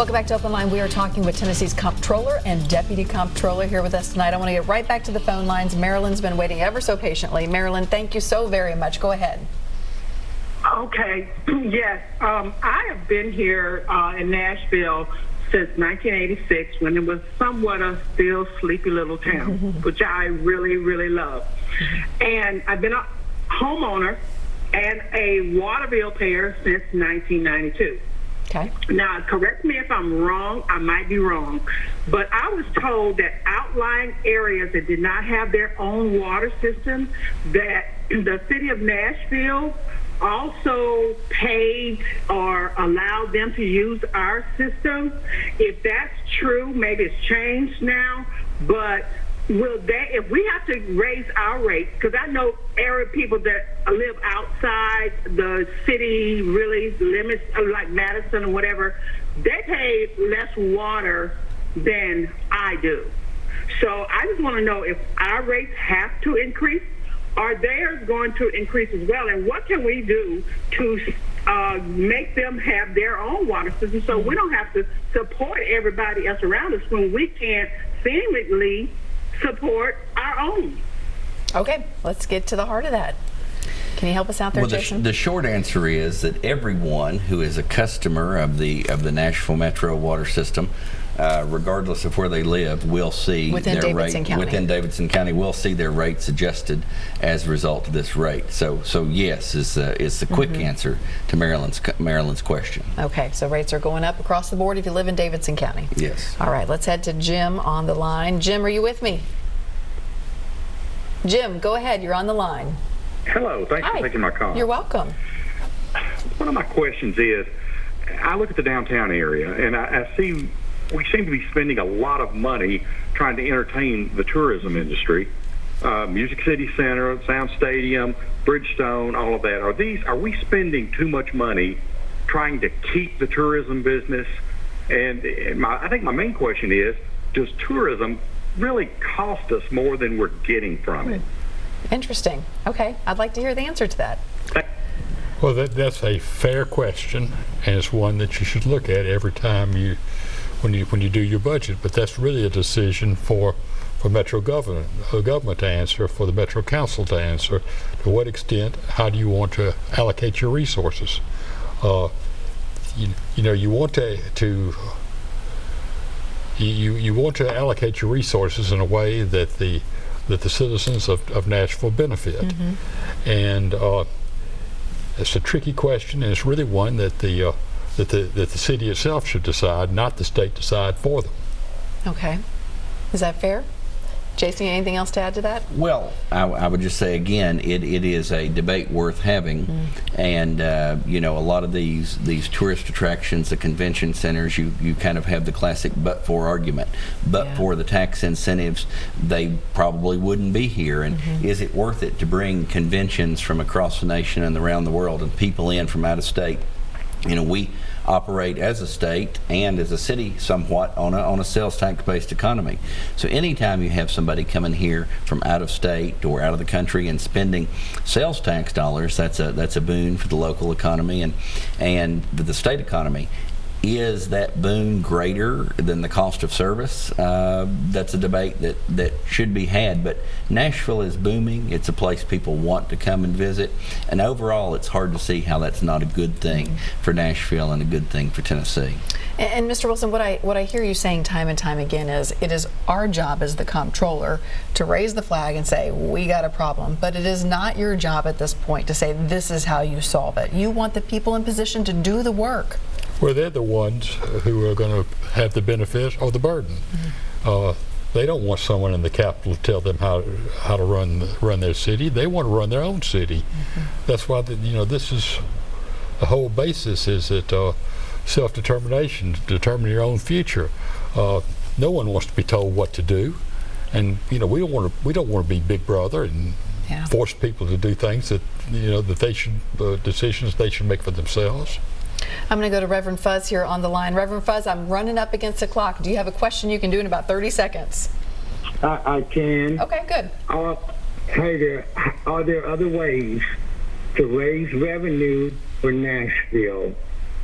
Welcome back to Open Line. We are talking with Tennessee's Comptroller and Deputy Comptroller here with us tonight. I want to get right back to the phone lines. Marilyn's been waiting ever so patiently. Marilyn, thank you so very much. Go ahead. Okay. Yes. I have been here in Nashville since 1986 when it was somewhat a still sleepy little town, which I really, really love. And I've been a homeowner and a water bill payer since 1992. Okay. Now, correct me if I'm wrong. I might be wrong. But I was told that outlying areas that did not have their own water system, that the city of Nashville also paid or allowed them to use our system. If that's true, maybe it's changed now, but will they, if we have to raise our rates, because I know area people that live outside the city really limits, like Madison or whatever, they pay less water than I do. So I just want to know if our rates have to increase, are theirs going to increase as well? And what can we do to make them have their own water system so we don't have to support everybody else around us when we can't seemingly support our own? Okay, let's get to the heart of that. Can you help us out there, Jason? The short answer is that everyone who is a customer of the Nashville Metro water system, regardless of where they live, will see within their Davidson rate County. within Davidson County will see their rates adjusted as a result of this rate. So yes is the quick answer to Marilyn's question. Okay, so rates are going up across the board if you live in Davidson County. Yes. All right, let's head to Jim on the line. Jim, are you with me? Jim, go ahead. You're on the line. Hello. Thanks for taking my call. You're welcome. One of my questions is, I look at the downtown area, and I see we seem to be spending a lot of money trying to entertain the tourism industry. Music City Center, Sound Stadium, Bridgestone, all of that. Are we spending too much money trying to keep the tourism business? And I think my main question is, does tourism really cost us more than we're getting from it? Interesting. Okay, I'd like to hear the answer to that. Well, that's a fair question, and it's one that you should look at every time when you do your budget. But that's really a decision for Metro government to answer, for the Metro Council to answer. To what extent? How do you want to allocate your resources? You want to allocate your resources in a way that the citizens of Nashville benefit, and it's a tricky question, and it's really one that the city itself should decide, not the state decide for them. Okay, is that fair? Jason, anything else to add to that? Well, I would just say again, it is a debate worth having, and a lot of these tourist attractions, the convention centers, you kind of have the classic but-for argument. But for the tax incentives, they probably wouldn't be here. And is it worth it to bring conventions from across the nation and around the world and people in from out of state? We operate as a state and as a city somewhat on a sales tax based economy. So anytime you have somebody coming here from out of state or out of the country and spending sales tax dollars, that's a boon for the local economy and the state economy. Is that boon greater than the cost of service? That's a debate that should be had, but Nashville is booming. It's a place people want to come and visit, and overall it's hard to see how that's not a good thing for Nashville and a good thing for Tennessee. And Mr. Wilson, what I hear you saying time and time again is it is our job as the comptroller to raise the flag and say we got a problem, but it is not your job at this point to say this is how you solve it. You want the people in position to do the work. Well, they're the ones who are going to have the benefit or the burden. They don't want someone in the Capitol to tell them how to run their city. They want to run their own city. That's why this is the whole basis is that self-determination, to determine your own future. No one wants to be told what to do, and we don't want to be Big Brother and force people to do things that that they should decisions they should make for themselves. I'm going to go to Reverend Fuzz here on the line. Reverend Fuzz, I'm running up against the clock. Do you have a question you can do in about 30 seconds? I can. Okay, good. Are there other ways to raise revenue for Nashville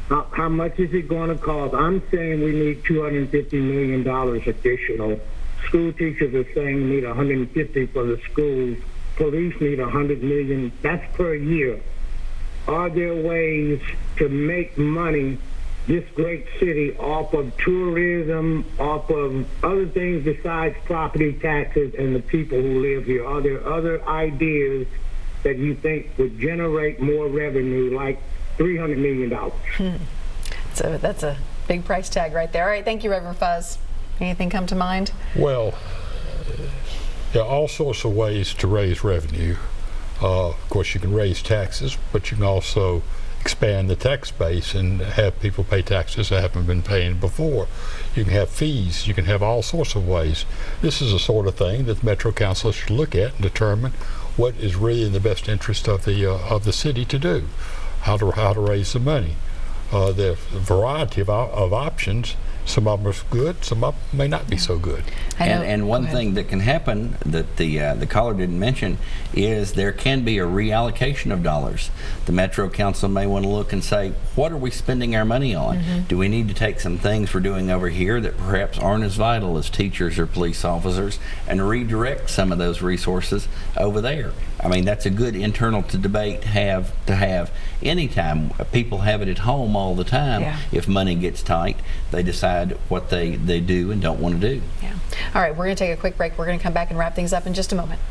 How much is it going to cost? I'm saying we need $250 million additional. School teachers are saying we need 150 for the schools. Police need 100 million. That's per year. Are there ways to make money, this great city, off of tourism, off of other things besides property taxes and the people who live here? Are there other ideas that you think would generate more revenue, like $300 million? So that's a big price tag right there. All right, thank you, Reverend Fuzz. Anything come to mind? Well, there are all sorts of ways to raise revenue. Of course, you can raise taxes, but you can also expand the tax base and have people pay taxes that haven't been paying before. You can have fees. You can have all sorts of ways. This is the sort of thing that the Metro Council should look at and determine what is really in the best interest of the city to do. How to raise the money. There's a variety of options. Some of them are good, some of them may not be so good. And one thing that can happen that the caller didn't mention is there can be a reallocation of dollars. The Metro Council may want to look and say, what are we spending our money on? Do we need to take some things we're doing over here that perhaps aren't as vital as teachers or police officers and redirect some of those resources over there? I mean, that's a good internal debate to have anytime. People have it at home all the time. Yeah. If money gets tight, they decide what they do and don't want to do. Yeah. All right, we're going to take a quick break. We're going to come back and wrap things up in just a moment.